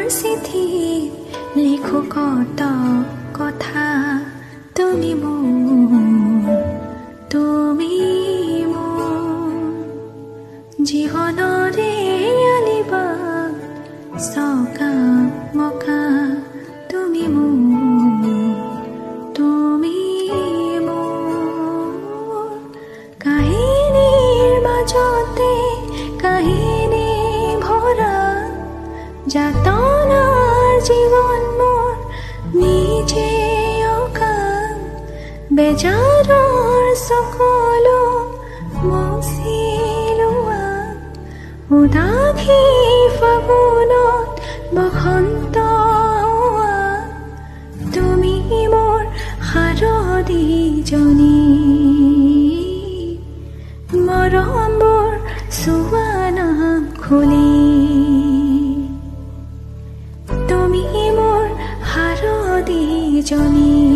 চিঠি লিখো কত কথা তুমি মোৰ জীৱনৰে আলিবা চকা মকা তুমি মোৰ কাহিনীৰ মাজতে কাহিনী ভৰা যাতনাৰ জীৱন মোৰ নিজে অকা বেজাৰৰ সকলো মচি লোৱা উদাসী ফাগুনত বসন্ত হোৱা তুমি মোৰ শাৰদীজনী মৰমবোৰ চোৱা নাম খুলি তুমি মোৰ শাৰদীজনী